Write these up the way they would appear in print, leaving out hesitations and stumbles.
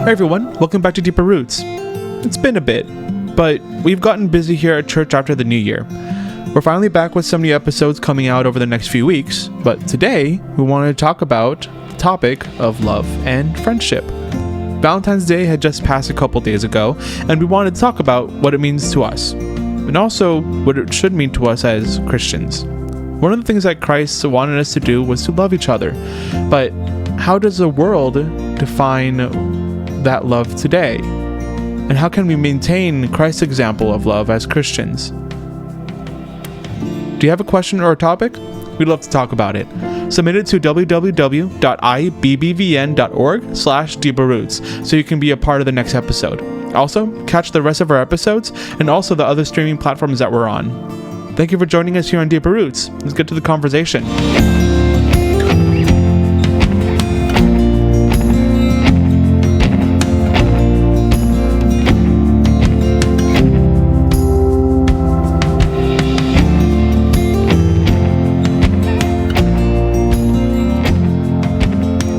Hi everyone, welcome back to Deeper Roots. It's been a bit, but we've gotten busy here at church after the new year. We're finally back with some new episodes coming out over the next few weeks, but today we wanted to talk about the topic of love and friendship. Valentine's Day had just passed a couple days ago, and we wanted to talk about what it means to us, and also what it should mean to us as Christians. One of the things that Christ wanted us to do was to love each other, but how does the world define that love today? And how can we maintain Christ's example of love as Christians? Do you have a question or a topic? We'd love to talk about it. Submit it to www.ibbvn.org/deeperroots so you can be a part of the next episode. Also, catch the rest of our episodes and also the other streaming platforms that we're on. Thank you for joining us here on Deeper Roots. Let's get to the conversation.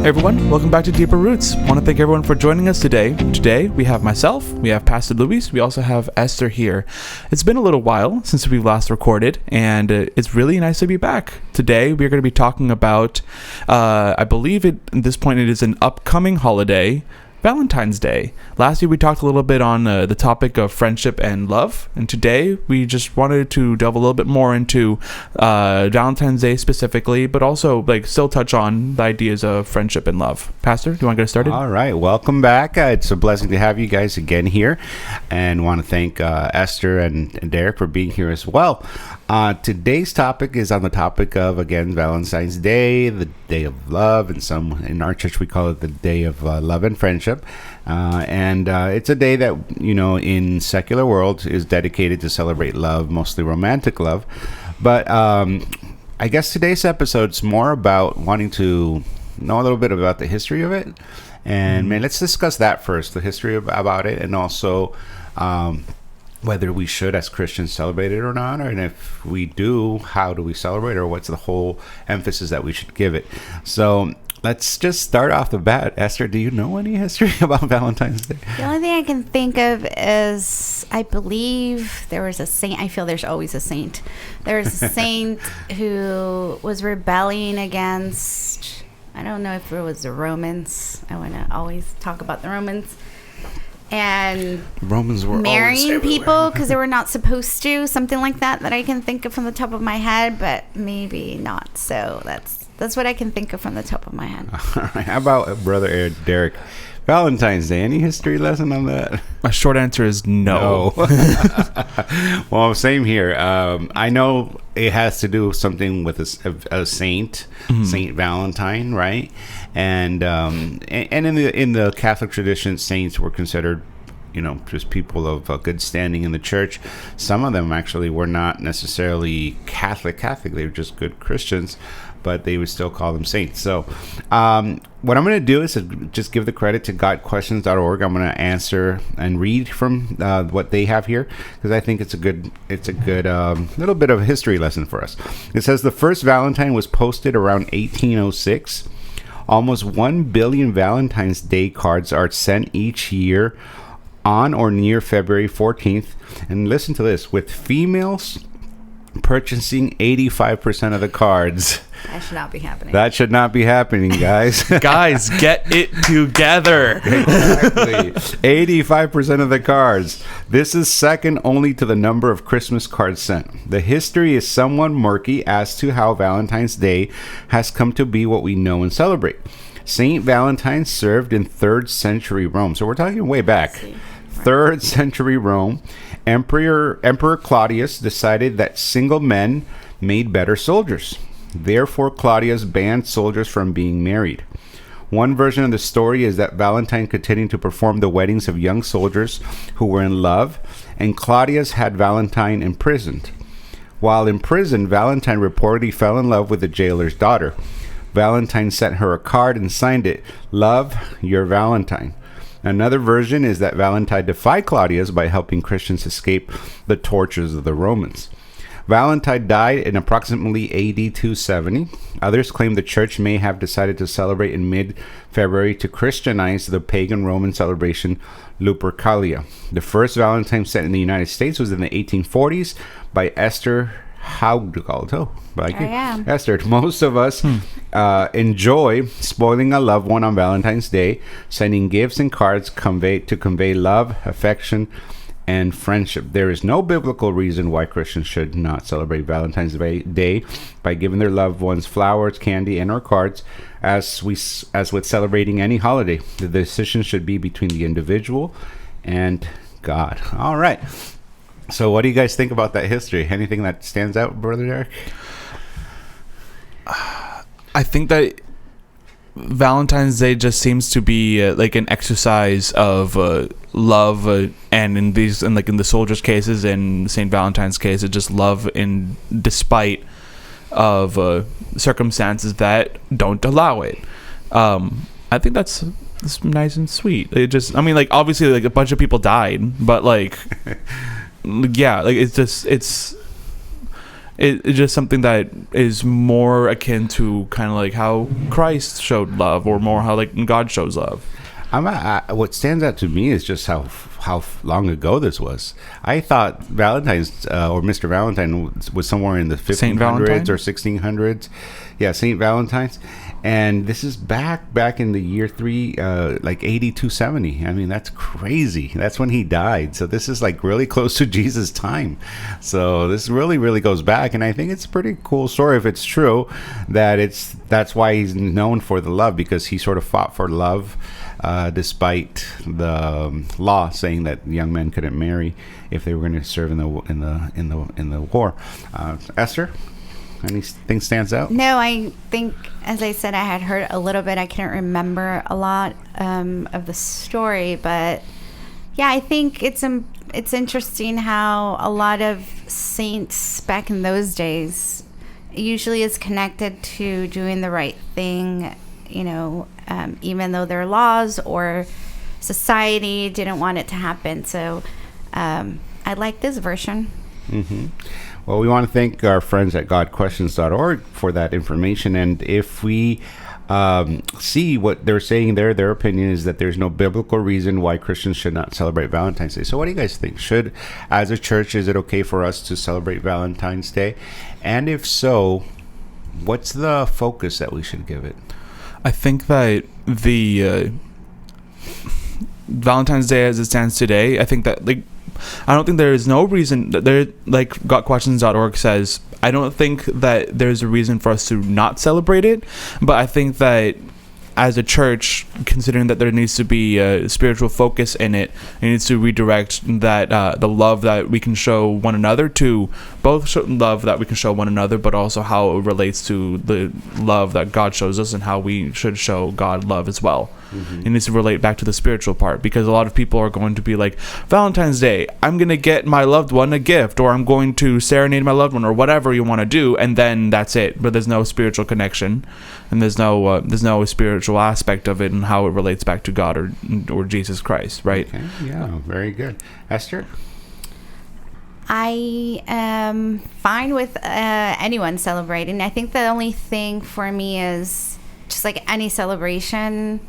Hey everyone, welcome back to Deeper Roots. I want to thank everyone for joining us today. Today we have myself, we have Pastor Luis, we also have Esther here. It's been a little while since we've last recorded, and it's really nice to be back. Today we are going to be talking about, I believe at this point it is an upcoming holiday, Valentine's Day. Last year we talked a little bit on the topic of friendship and love, and today we just wanted to delve a little bit more into Valentine's Day specifically, but also still touch on the ideas of friendship and love. Pastor, do you want to get started? All right, welcome back. It's a blessing to have you guys again here, and want to thank Esther and Derek for being here as well. Today's topic is on the topic of, again, Valentine's Day, the day of love, and some in our church we call it the day of love and friendship. And it's a day that, in secular world is dedicated to celebrate love, mostly romantic love. But I guess today's episode is more about wanting to know a little bit about the history of it. And let's discuss that first, the history about it, and also whether we should as Christians celebrate it or not, and if we do, how do we celebrate, or what's the whole emphasis that we should give it. So let's just start off the bat. Esther, do you know any history about Valentine's Day? The only thing I can think of is, I believe there was a saint. I feel there's always a saint. There was a saint who was rebelling against, I don't know if it was the Romans. I want to always talk about the Romans. And Romans were marrying people because they were not supposed to, something like that I can think of from the top of my head, but maybe not. So that's what I can think of from the top of my head. All right. How about Brother Derek? Valentine's Day, any history lesson on that? My short answer is no. Well, same here. I know it has to do with something with a saint, Saint Valentine, right? And in the Catholic tradition, saints were considered, just people of good standing in the church. Some of them actually were not necessarily Catholic. They were just good Christians, but they would still call them saints. So what I'm going to do is just give the credit to GodQuestions.org. I'm going to answer and read from what they have here, because I think it's a good little bit of a history lesson for us. It says the first Valentine was posted around 1806. Almost 1 billion Valentine's Day cards are sent each year on or near February 14th. And listen to this, with females purchasing 85% of the cards. That should not be happening. That should not be happening, guys. Guys, get it together. Exactly. 85% of the cards. This is second only to the number of Christmas cards sent. The history is somewhat murky as to how Valentine's Day has come to be what we know and celebrate. Saint Valentine served in 3rd century Rome. So we're talking way back. 3rd century Rome. Emperor Claudius decided that single men made better soldiers. Therefore, Claudius banned soldiers from being married. One version of the story is that Valentine continued to perform the weddings of young soldiers who were in love, and Claudius had Valentine imprisoned. While in prison, Valentine reportedly fell in love with the jailer's daughter. Valentine sent her a card and signed it, "Love, your Valentine." Another version is that Valentine defied Claudius by helping Christians escape the tortures of the Romans. Valentine died in approximately AD 270. Others claim the church may have decided to celebrate in mid-February to Christianize the pagan Roman celebration Lupercalia. The first Valentine set in the United States was in the 1840s by Esther Haugdalt. Esther. Most of us enjoy spoiling a loved one on Valentine's Day, sending gifts and cards to convey love, affection, and friendship. There is no biblical reason why Christians should not celebrate Valentine's Day by giving their loved ones flowers, candy, and/or cards. As with celebrating any holiday, the decision should be between the individual and God. All right. So, what do you guys think about that history? Anything that stands out, Brother Derek? I think that Valentine's Day just seems to be like an exercise of love, and in the soldiers' cases and Saint Valentine's case, it's just love in despite of circumstances that don't allow it. I think that's nice and sweet. It just, I mean, like, obviously, like, a bunch of people died, but like, yeah, like, it's just something that is more akin to kind of like how Christ showed love, or more how like God shows love. What stands out to me is just how long ago this was. I thought Valentine's or Mr. Valentine was somewhere in the 1500s or 1600s. Yeah, Saint Valentine's. And this is back in the year 3, like 8270. I mean, that's crazy. That's when he died. So this is like really close to Jesus' time. So this really, really goes back. And I think it's a pretty cool story if it's true that's why he's known for the love, because he sort of fought for love. Despite the law saying that young men couldn't marry if they were going to serve in the war. Esther, anything stands out? No, I think, as I said, I had heard a little bit. I couldn't remember a lot of the story, but yeah, I think it's interesting how a lot of saints back in those days usually is connected to doing the right thing. You know, even though their laws or society didn't want it to happen. So I like this version. Mm-hmm. Well, we want to thank our friends at godquestions.org for that information. And if we see what they're saying there, their opinion is that there's no biblical reason why Christians should not celebrate Valentine's Day. So what do you guys think? As a church, is it okay for us to celebrate Valentine's Day? And if so, what's the focus that we should give it? I think that the Valentine's Day as it stands today, I think that, like, I don't think there is no reason that there, like GotQuestions.org says, I don't think that there's a reason for us to not celebrate it, but I think that as a church, considering that there needs to be a spiritual focus in it, it needs to redirect that the love that we can show one another to both love that we can show one another, but also how it relates to the love that God shows us and how we should show God love as well. Mm-hmm. It needs to relate back to the spiritual part, because a lot of people are going to be like, Valentine's Day, I'm going to get my loved one a gift, or I'm going to serenade my loved one, or whatever you want to do, and then that's it. But there's no spiritual connection, and there's no spiritual aspect of it and how it relates back to God or Jesus Christ, right? Okay. Yeah, very good. Esther? I am fine with anyone celebrating. I think the only thing for me is, just like any celebration,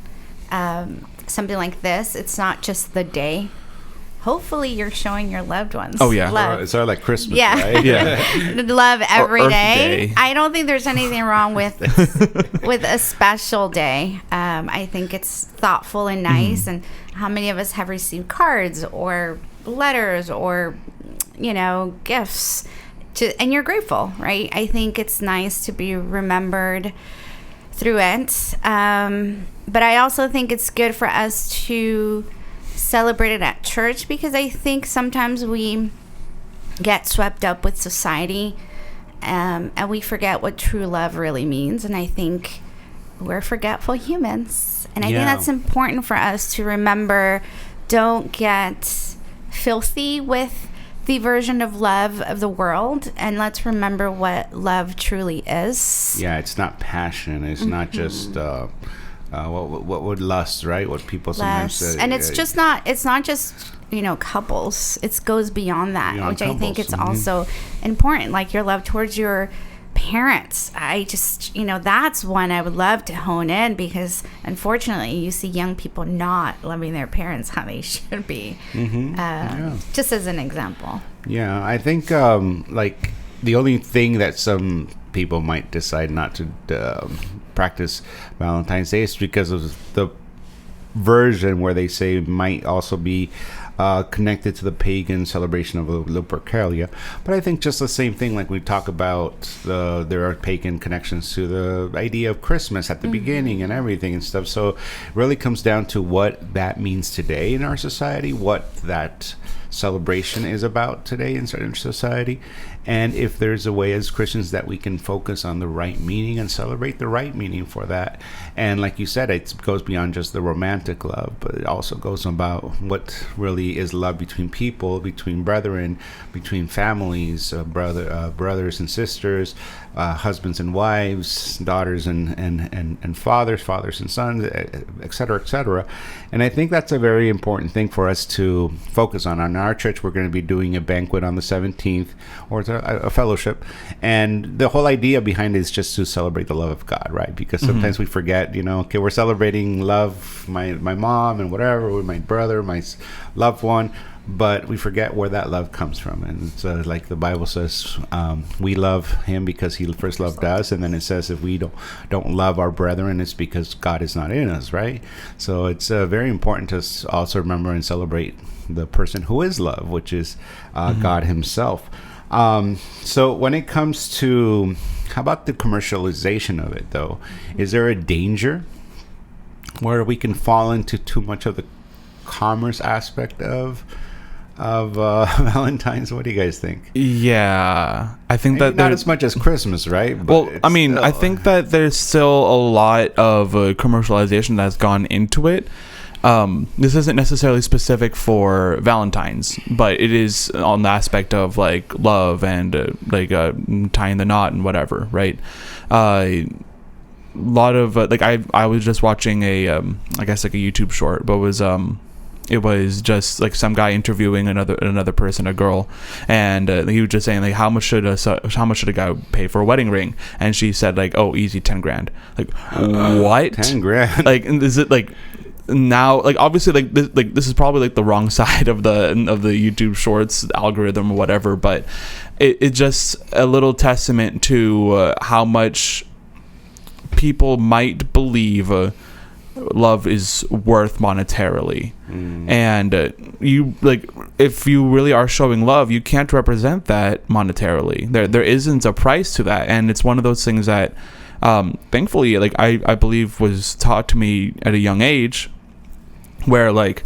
something like this, it's not just the day. Hopefully you're showing your loved ones love. It's sort of like Christmas, yeah. right? Yeah. Love every day. Day. I don't think there's anything wrong with a special day. I think it's thoughtful and nice. Mm-hmm. And how many of us have received cards or letters or, gifts and you're grateful, right? I think it's nice to be remembered through it. But I also think it's good for us to celebrate it at church, because I think sometimes we get swept up with society and we forget what true love really means. And I think we're forgetful humans. And I think that's important for us to remember. Don't get filthy with the version of love of the world, and let's remember what love truly is. Yeah, it's not passion. It's not just what would lust, right? What people sometimes Less. say. And it's not just, couples. It goes beyond that, Beyond which I think couples. it's also important. Like your love towards your parents. I just, that's one I would love to hone in, because unfortunately you see young people not loving their parents how they should be. Just as an example. Yeah, I think like the only thing that some people might decide not to practice Valentine's Day is because of the version where they say might also be connected to the pagan celebration of Lupercalia. But I think just the same thing, like we talk about, there are pagan connections to the idea of Christmas at the beginning and everything and stuff. So it really comes down to what that means today in our society, what that celebration is about today in certain society, and if there's a way as Christians that we can focus on the right meaning and celebrate the right meaning for that. And like you said, it goes beyond just the romantic love, but it also goes about what really is love between people, between brethren, between families, brothers and sisters, husbands and wives, daughters and fathers and sons, et cetera. And I think that's a very important thing for us to focus on. On our church, we're going to be doing a banquet on the 17th, or it's a fellowship. And the whole idea behind it is just to celebrate the love of God, right? Because sometimes we forget, okay, we're celebrating love, my mom and whatever, with my brother, my loved one. But we forget where that love comes from. And it's like the Bible says, we love him because he first loved us. And then it says if we don't love our brethren, it's because God is not in us, right? So it's very important to also remember and celebrate the person who is love, which is God himself. So when it comes to, how about the commercialization of it, though? Is there a danger where we can fall into too much of the commerce aspect of Valentine's? What do you guys think? Yeah, I think Maybe that not as much as Christmas, right? But well, I mean, I think that there's still a lot of commercialization that's gone into it. This isn't necessarily specific for Valentine's, but it is on the aspect of like love and tying the knot and whatever, right? A lot of I was just watching I guess like a YouTube short, but it was just like some guy interviewing another person, a girl, and he was just saying like how much should a guy pay for a wedding ring, and she said like, oh, easy, 10 grand. Like what? 10 grand? Like, is it like now, like obviously this is probably like the wrong side of the YouTube shorts algorithm or whatever, but it's just a little testament to how much people might believe love is worth monetarily. And you like, if you really are showing love, you can't represent that monetarily. There isn't a price to that, and it's one of those things that thankfully, like I believe was taught to me at a young age, where like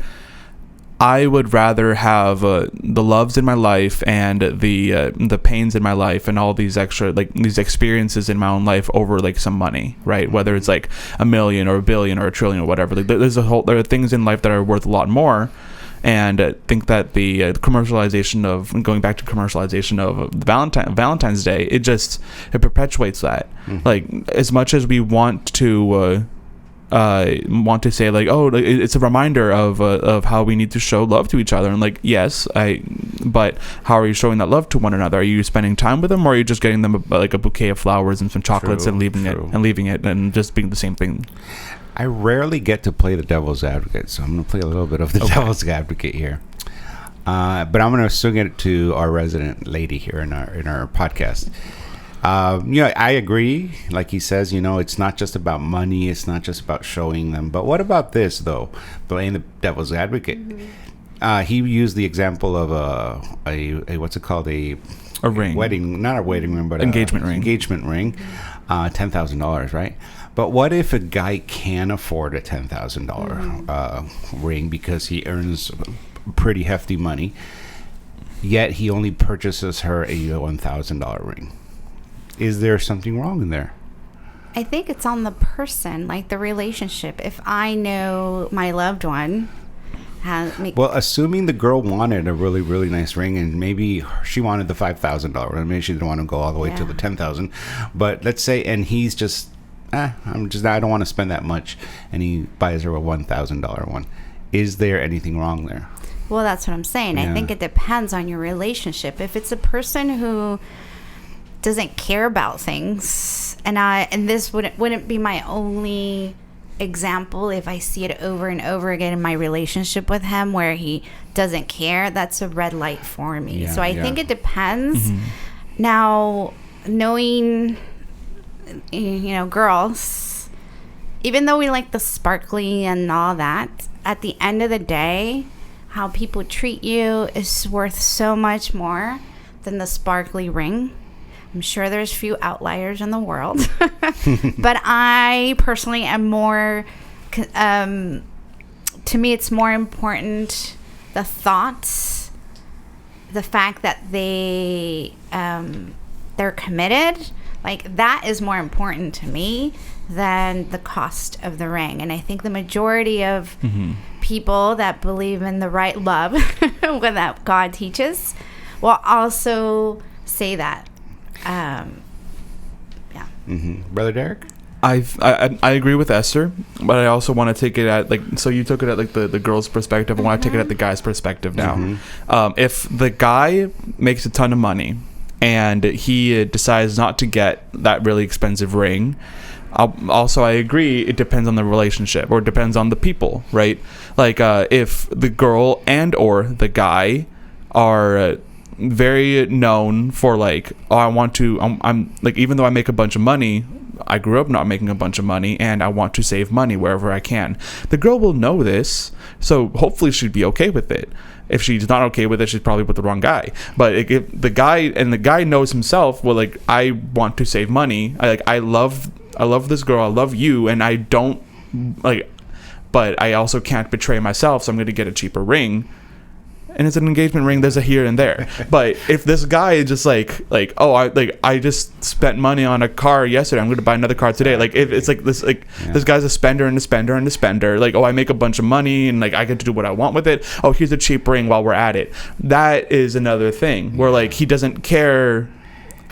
I would rather have the loves in my life and the pains in my life and all these extra, like these experiences in my own life over like some money, right? Whether it's like $1 million or $1 billion or $1 trillion or whatever. Like there are things in life that are worth a lot more. And I think that the commercialization of, going back to commercialization of Valentine's Day, it perpetuates that. Like, as much as we want to say like, oh, it's a reminder of how we need to show love to each other, and like, yes, but how are you showing that love to one another? Are you spending time with them, or are you just getting them a bouquet of flowers and some chocolates and leaving it and just being the same thing? I rarely get to play the devil's advocate, so I'm going to play a little bit of the devil's advocate here. But I'm going to swing it to our resident lady here in our podcast. I agree. Like he says, it's not just about money. It's not just about showing them. But what about this, though? Playing the devil's advocate. He used the example of a what's it called? A ring. Wedding, not a wedding ring, but engagement ring. Engagement ring. $10,000, right? But what if a guy can afford a $10,000 ring because he earns pretty hefty money, yet he only purchases her a $1,000 ring? Is there something wrong in there? I think it's on the person, like the relationship. If I know my loved one well, assuming the girl wanted a really, really nice ring, and maybe she wanted the $5,000, and maybe she didn't want to go all the way to the $10,000. But let's say, and he's just I don't want to spend that much, and he buys her a $1,000 one. Is there anything wrong there? Well, that's what I'm saying. Yeah. I think it depends on your relationship. If it's a person who doesn't care about things, and this wouldn't be my only example, if I see it over and over again in my relationship with him where he doesn't care, that's a red light for me. Yeah, so I think it depends. Now, knowing, girls, even though we like the sparkly and all that, at the end of the day, how people treat you is worth so much more than the sparkly ring. I'm sure there's few outliers in the world, but I personally am more, to me, it's more important the thoughts, the fact that they're committed. Like, that is more important to me than the cost of the ring. And I think the majority of people that believe in the right love, what that God teaches, will also say that. Brother Derek? I agree with Esther, but I also want to take it at, like, so you took it at, like, the girl's perspective. I want to take it at the guy's perspective now. If the guy makes a ton of money and he decides not to get that really expensive ring, I agree, it depends on the relationship, or it depends on the people, right? Like, if the girl and or the guy are very known for, like, I'm like, even though I make a bunch of money, I grew up not making a bunch of money, and I want to save money wherever I can. The girl will know this, so hopefully she'd be okay with it. If she's not okay with it, she's probably with the wrong guy. But if the guy knows himself, well, like, I want to save money. I love this girl. I love you, and I don't like, but I also can't betray myself, so I'm going to get a cheaper ring. And it's an engagement ring. There's a here and there. But if this guy is just like, I just spent money on a car yesterday, I'm going to buy another car today. Like, if it's like this, like, this guy's a spender and a spender and a spender. Like, I make a bunch of money and, like, I get to do what I want with it. Here's a cheap ring while we're at it. That is another thing where, like, he doesn't care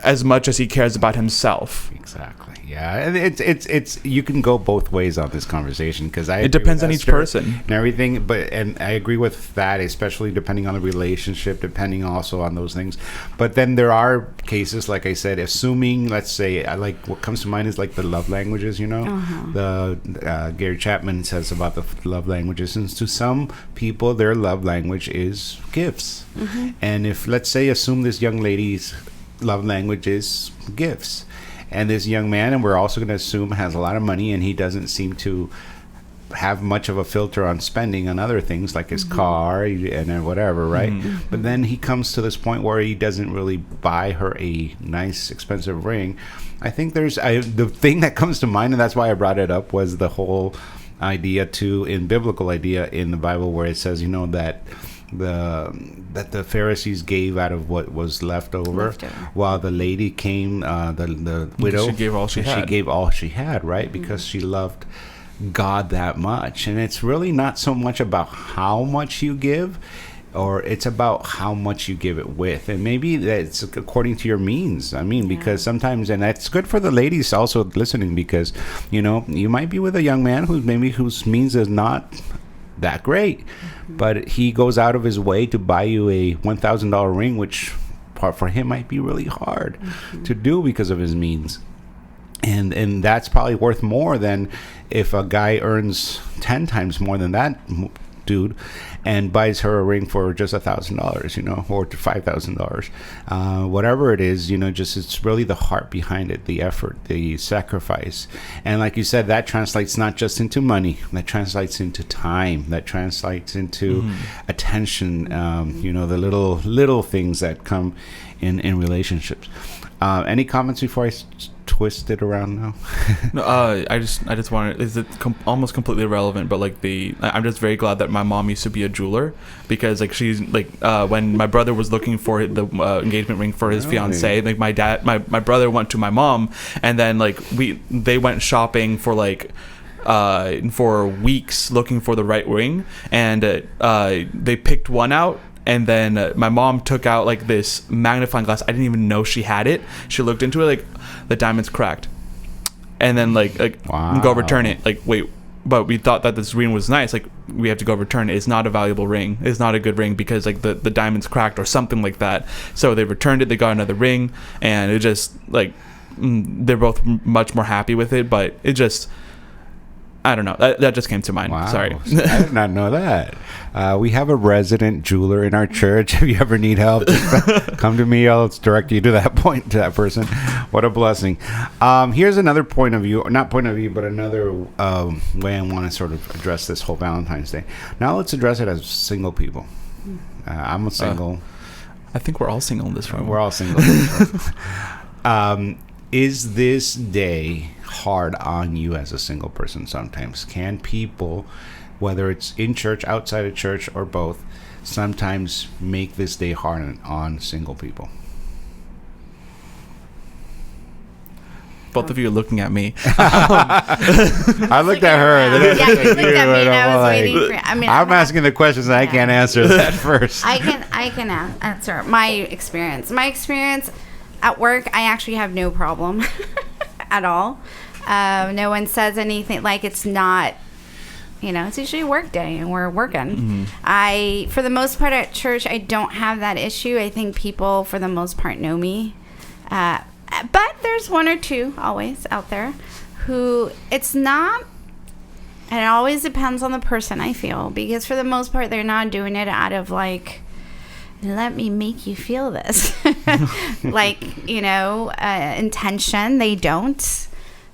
as much as he cares about himself. Exactly. Yeah, and it's you can go both ways on this conversation, because it depends on each person and everything. And I agree with that, especially depending on the relationship, depending also on those things. But then there are cases, like I said, assuming, let's say, like, what comes to mind is like the love languages. The Gary Chapman says about the love languages, and to some people, their love language is gifts. And if, let's say, assume this young lady's love language is gifts, and this young man, and we're also going to assume, has a lot of money, and he doesn't seem to have much of a filter on spending on other things like his car and whatever, right? But then he comes to this point where he doesn't really buy her a nice, expensive ring. I think the thing that comes to mind, and that's why I brought it up, was the whole idea biblical idea in the Bible, where it says, that the Pharisees gave out of what was left over, while the lady came, the widow, she gave all she had. She gave all she had, right? Because she loved God that much. And it's really not so much about how much you give, or it's about how much you give it with. And maybe that's according to your means. I mean, because sometimes, and that's good for the ladies also listening, because, you might be with a young man whose means is not that great, but he goes out of his way to buy you a $1,000 ring, which for him might be really hard to do because of his means, and that's probably worth more than if a guy earns 10 times more than that dude and buys her a ring for just $1,000, or $5,000, whatever it is, just it's really the heart behind it, the effort, the sacrifice. And like you said, that translates not just into money, that translates into time, that translates into attention, the little things that come in relationships. Any comments before I twist it around now? No, I just wanted, is it almost completely irrelevant, but like I'm just very glad that my mom used to be a jeweler, because like she's like when my brother was looking for the engagement ring for his fiance, like my brother went to my mom, and then like they went shopping for like for weeks looking for the right ring, and they picked one out. And then my mom took out like this magnifying glass. I didn't even know she had it. She looked into it, like, the diamond's cracked. and then like Wow. go return it. Like, wait, but we thought that this ring was nice. Like, we have to go return it. It's not a valuable ring. It's not a good ring because like the diamond's cracked or something like that. So they returned it. They got another ring, and it just like they're both much more happy with it. But it just, I don't know. That just came to mind. Wow. Sorry. I did not know that. We have a resident jeweler in our church. If you ever need help, just come to me. I'll direct you to that person. What a blessing. Here's another point of view, not point of view, but another way I want to sort of address this whole Valentine's Day. Now let's address it as single people. I'm a single. I think we're all single in this room. We're all single. Is this day hard on you as a single person sometimes? Can people, whether it's in church, outside of church, or both, sometimes make this day hard on single people? Both of you are looking at me. I looked at her. Yeah, you looked at me and I was waiting for. I'm asking the questions. I can't answer that first. I can answer my experience. My experience at work, I actually have no problem at all. No one says anything. Like, it's not, it's usually a work day and we're working. Mm-hmm. For the most part at church, I don't have that issue. I think people, for the most part, know me. But there's one or two always out there who it's not, and it always depends on the person, I feel, because for the most part, they're not doing it out of like, let me make you feel this. Like, intention. They don't.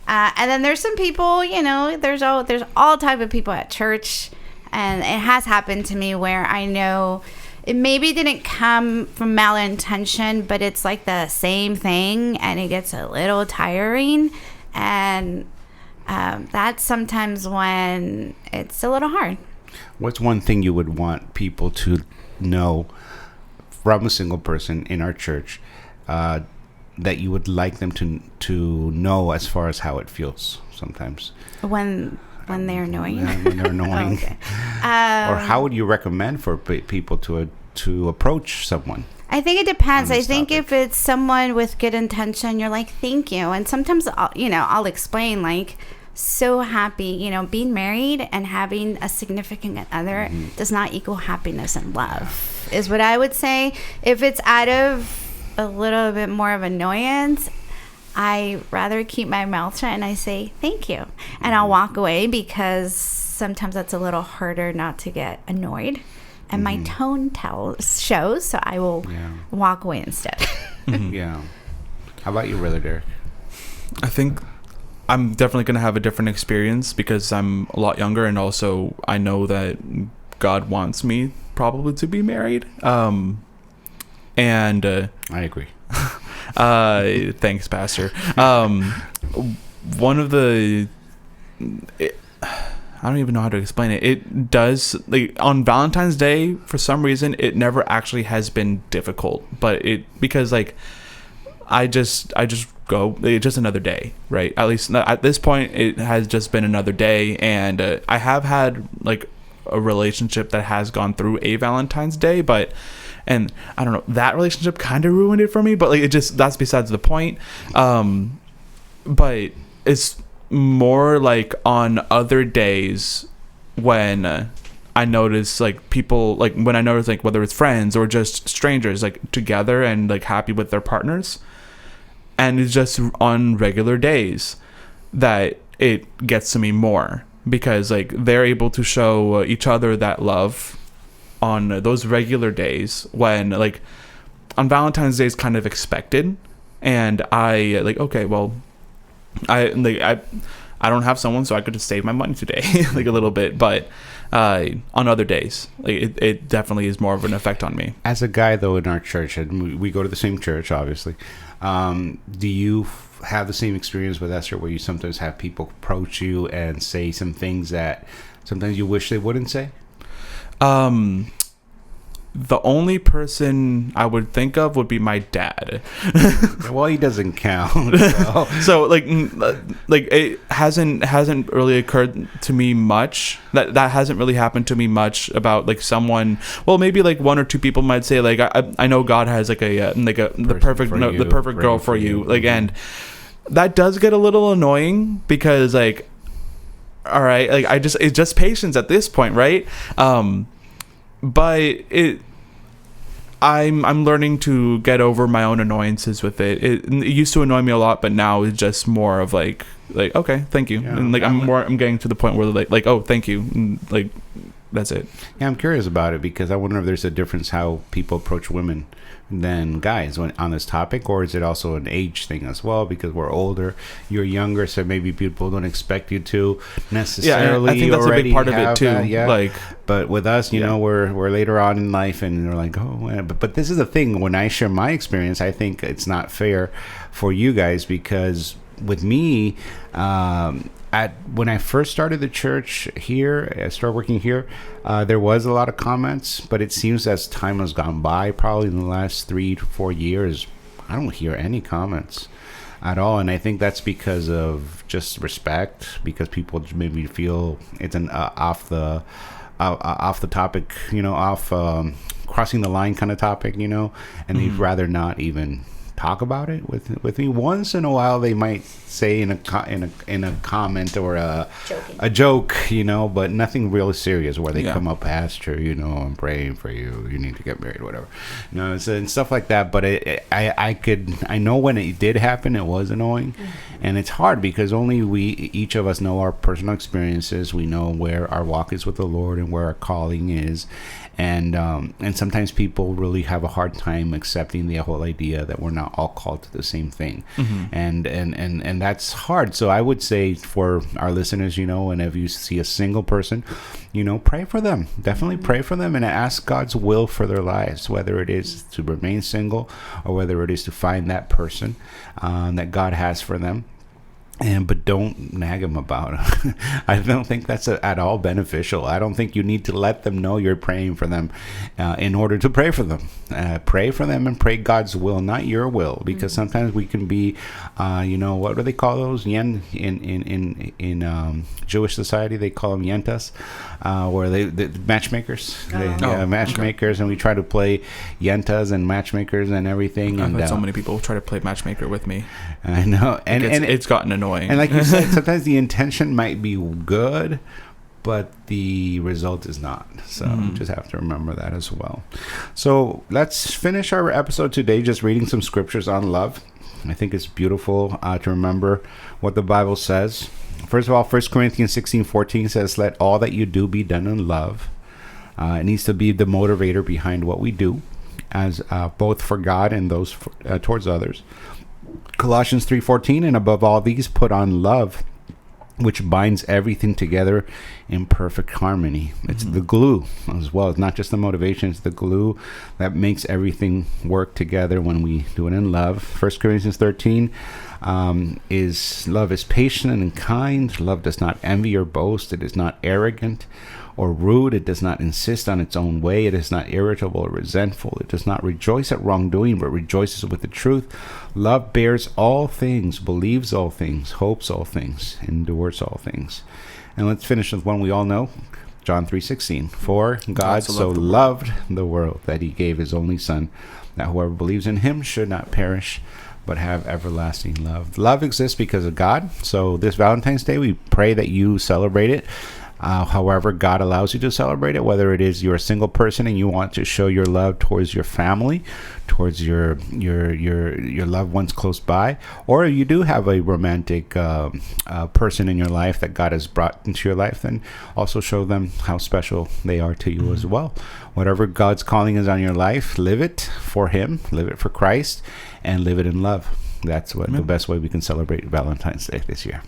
And then there's some people, there's all type of people at church. And it has happened to me where I know it maybe didn't come from malintention, but it's like the same thing and it gets a little tiring. And that's sometimes when it's a little hard. What's one thing you would want people to know from a single person in our church that you would like them to know as far as how it feels sometimes? When they're annoying. When they're annoying. Okay. Or how would you recommend for people to approach someone? I think it depends. I think if it's someone with good intention, you're like, thank you. And sometimes, I'll explain, like, so happy, being married and having a significant other does not equal happiness and love, is what I would say. If it's out of a little bit more of annoyance, I rather keep my mouth shut and I say thank you, and I'll walk away, because sometimes that's a little harder not to get annoyed, and my tone shows, so I will walk away instead. Yeah. How about you, Brother Derek? I think I'm definitely going to have a different experience because I'm a lot younger, and also I know that God wants me probably to be married. And I agree. Thanks, Pastor. One of the, I don't even know how to explain it. It does, like, on Valentine's Day, for some reason, it never actually has been difficult. But because like, I just go, it's just another day, right? At least at this point, it has just been another day, and I have had like a relationship that has gone through a Valentine's Day, and I don't know, that relationship kind of ruined it for me, but like that's besides the point. But it's more like on other days when I notice like people, like when I notice like whether it's friends or just strangers like together and like happy with their partners, and it's just on regular days that it gets to me more, because like they're able to show each other that love on those regular days when like on Valentine's Day is kind of expected, and I like, okay, well, I don't have someone, so I could just save my money today like a little bit, but on other days like it definitely is more of an effect on me. As a guy though in our church, and we go to the same church obviously, do you have the same experience with Esther where you sometimes have people approach you and say some things that sometimes you wish they wouldn't say? The only person I would think of would be my dad. Well, he doesn't count. So like it hasn't really occurred to me much. That hasn't really happened to me much about like someone. Well, maybe like one or two people might say like I know God has like the perfect girl for you. Like, and that does get a little annoying because like, all right, like it's just patience at this point, right? But I'm learning to get over my own annoyances with it. It used to annoy me a lot, but now it's just more of like okay, thank you, and like I'm getting to the point where like oh, thank you, and, like that's it. Yeah, I'm curious about it because I wonder if there's a difference how people approach women than guys on this topic, or is it also an age thing as well? Because we're older, you're younger, so maybe people don't expect you to necessarily. Yeah, I think that's a big part of it too. Yeah, like, but with us, you know, we're later on in life, and they're like, oh, but this is the thing. When I share my experience, I think it's not fair for you guys because with me, when I first started the church here, I started working here, there was a lot of comments, but it seems as time has gone by, probably in the last 3 to 4 years, I don't hear any comments at all. And I think that's because of just respect, because people maybe feel it's an off the topic, you know, crossing the line kind of topic, you know, and they'd rather not even talk about it with me. Once in a while they might say in a comment or a joke, you know, but nothing really serious where they come up, Pastor, you know, I'm praying for you, you need to get married, whatever, you know, and stuff like that. But I know when it did happen, it was annoying. And it's hard because only each of us know our personal experiences. We know where our walk is with the Lord and where our calling is. And sometimes people really have a hard time accepting the whole idea that we're not all called to the same thing. And that's hard. So I would say for our listeners, you know, and if you see a single person, you know, pray for them. Definitely pray for them and ask God's will for their lives, whether it is to remain single or whether it is to find that person that God has for them. But don't nag them about it. I don't think that's at all beneficial. I don't think you need to let them know you're praying for them in order to pray for them. Pray for them and pray God's will, not your will, because sometimes we can be, you know, what do they call those? In Jewish society, they call them yentas, where the matchmakers. Matchmakers, okay. And we try to play yentas and matchmakers and everything. I've had so many people try to play matchmaker with me. I know, and it's gotten annoying. And like you said, sometimes the intention might be good, but the result is not. So just have to remember that as well. So let's finish our episode today just reading some scriptures on love. I think it's beautiful to remember what the Bible says. First of all, 1 Corinthians 16:14 says, let all that you do be done in love. It needs to be the motivator behind what we do, as both for God and those towards others. Colossians 3:14, and above all these put on love, which binds everything together in perfect harmony. It's the glue as well. It's not just the motivation, it's the glue that makes everything work together when we do it in love. 1 Corinthians 13 is love is patient and kind. Love does not envy or boast. It is not arrogant or rude. It does not insist on its own way. It is not irritable or resentful. It does not rejoice at wrongdoing, but rejoices with the truth. Love bears all things, believes all things, hopes all things, endures all things. And let's finish with one we all know, John 3:16. For God so loved the world that he gave his only Son, that whoever believes in him should not perish, but have everlasting love. Love exists because of God. So this Valentine's Day, we pray that you celebrate it. However God allows you to celebrate it, whether it is you're a single person and you want to show your love towards your family, towards your loved ones close by, or you do have a romantic person in your life that God has brought into your life, then also show them how special they are to you as well. Whatever God's calling is on your life, live it for him, live it for Christ, and live it in love. That's what the best way we can celebrate Valentine's Day this year.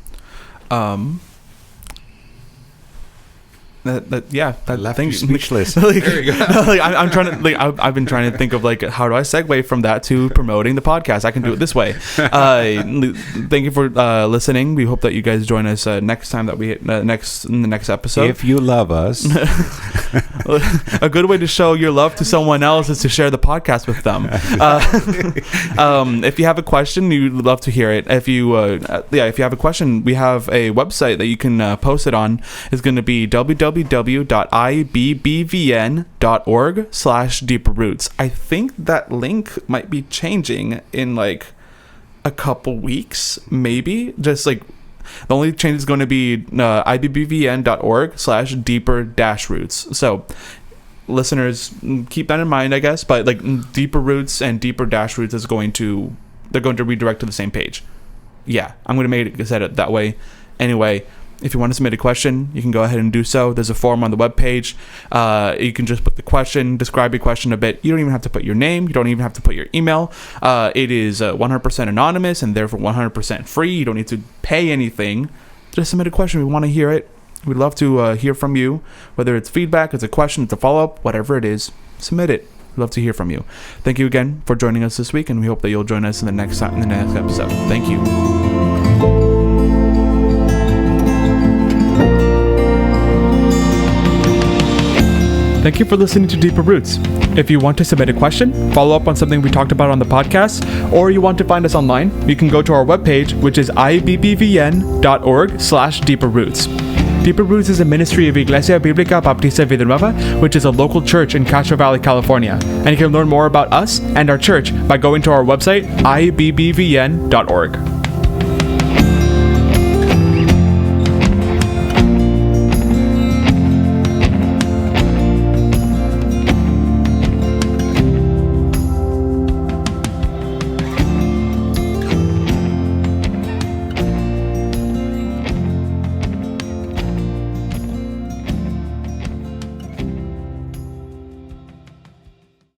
That left you speechless. There you go. I'm trying to I've been trying to think of how do I segue from that to promoting the podcast. I can do it this way. Thank you for listening. We hope that you guys join us next time that we in the next episode. If you love us, a good way to show your love to someone else is to share the podcast with them. If you have a question, we'd love to hear it. If you have a question, we have a website that you can post it on. It's going to be www.ibbvn.org/deeperroots. I think that link might be changing in a couple weeks, maybe. Just like the only change is going to be ibbvn.org/deeper-roots. So listeners, keep that in mind, I guess. But like Deeper Roots and Deeper-Roots is going to, they're going to redirect to the same page. Yeah, I'm going to make it set it that way. Anyway, if you want to submit a question, you can go ahead and do so. There's a form on the webpage. You can just put the question, describe your question a bit. You don't even have to put your name. You don't even have to put your email. It is 100% anonymous and therefore 100% free. You don't need to pay anything. Just submit a question. We want to hear it. We'd love to hear from you, whether it's feedback, it's a question, it's a follow-up, whatever it is, submit it. We'd love to hear from you. Thank you again for joining us this week, and we hope that you'll join us in the next episode. Thank you. Thank you for listening to Deeper Roots. If you want to submit a question, follow up on something we talked about on the podcast, or you want to find us online, you can go to our webpage, which is ibbvn.org/deeperroots. Deeper Roots is a ministry of Iglesia Bíblica Baptista Vida Nueva, which is a local church in Castro Valley, California. And you can learn more about us and our church by going to our website, ibbvn.org.